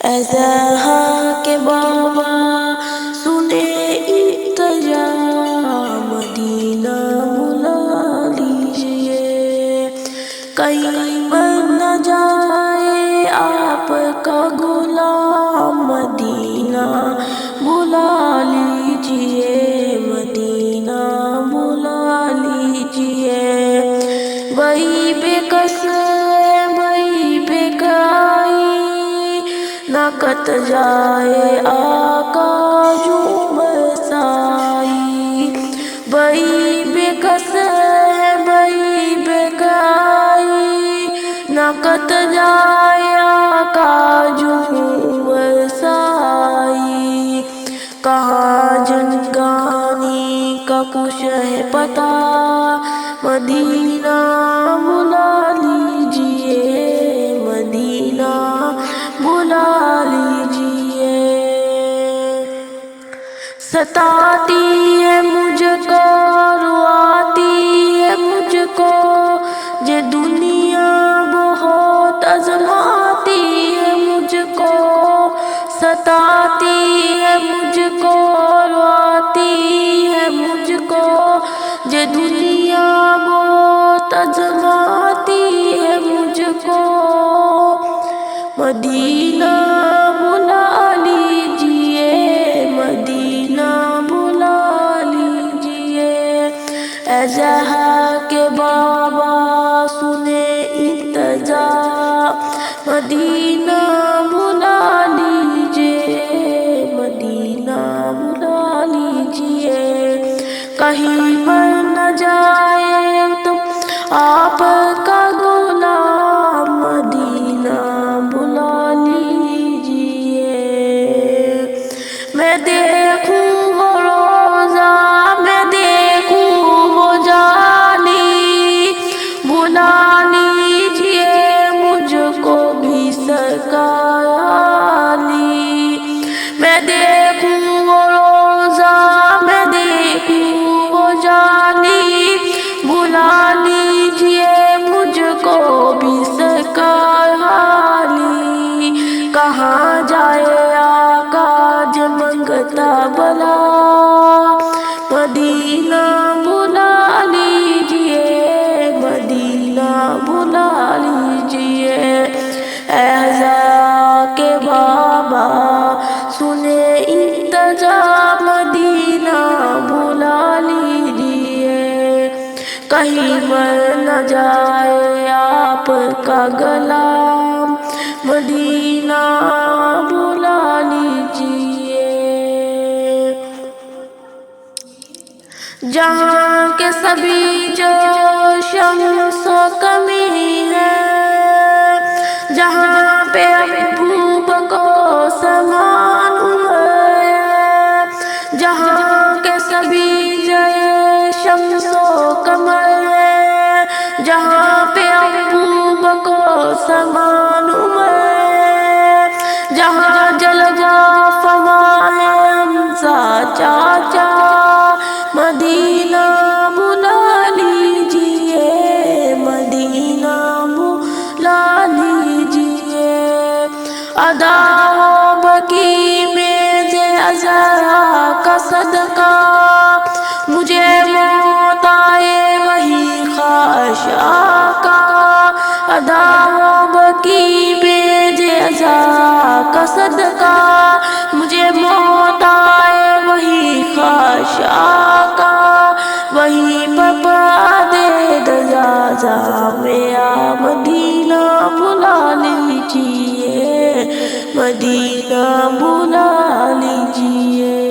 ایسا کہ بابا سنے التجا، مدینہ بلا لیجیے، کہیں بن نہ جائے آپ کا غلام، مدینہ بلا لیجیے، مدینہ بلا لیجیے۔ وہی بے کس وہی بے قائی، نہ کٹ جائے آقا یوں برسائی، وہی بے کس وہی بے قائی، نہ کٹ جائے آقا یوں برسائی۔ کہاں جنگانی کا کچھ ہے پتہ، مدینہ بلا لیجیے، مدینہ بلا لیجیے۔ ستاتی ہے مجھ کو رواتی ہے مجھ کو، یہ دنیا بہت آزماتی ہے مجھ کو، ستاتی ہے مجھ کو رواتی ہے مجھ کو، یہ دنیا بہت آزماتی ہے مجھ کو، مدینہ بلا لیجیے، مدینہ بلا لیجیے۔ اے جہاں کے بابا سنے التجا، مدینہ بلا لیجیے، مدینہ بلا لیجیے۔ کہیں پر نہ جائے تو آپ کا غلام، مدینہ بلا لیجیے۔ میں دیکھوں وہ روزہ، میں دیکھوں وہ جالی، بلا لیجیے مجھ کو بھی سرکار عالی۔ میں دیکھوں وہ روزہ، میں دیکھوں وہ جالی، بلا لیجیے مجھ کو بھی سرکار عالی۔ کہاں جائے آقا جو منگتا بلا، مدینہ بلا لیجیے، مدینہ بلا لیجیے۔ اے حضرت کے بابا سنے التجا، مدینہ بلا لیجیے، کہیں مر نہ جائے آپ کا غلام، مدینہ بلا لیجیے۔ جہاں کے سبھی جو شمس و کمی ہے، جہاں پہ ابوب کو سمان عمر ہے، جہاں کے سبھی جو شمس و قمر ہے، جہاں پہ ابوب کو سمان عمر ہے، جہاں جلوہ فرمائے حمزہ چاچا، مدینہ بلا لیجیے، مدینہ بلا لیجیے۔ ادا ہو بکی میں سے ازہرا کا صدقہ، مجھے موت آئے وہی خواہش آقا، ادا ہو بکی میں سے ازہرا کا صدقہ، مجھے موت آئے وہی خواہش آقا، وہیں پر پڑھا دے دجازہ میرا، مدینہ بلا لیجیے، مدینہ بلا لیجیے۔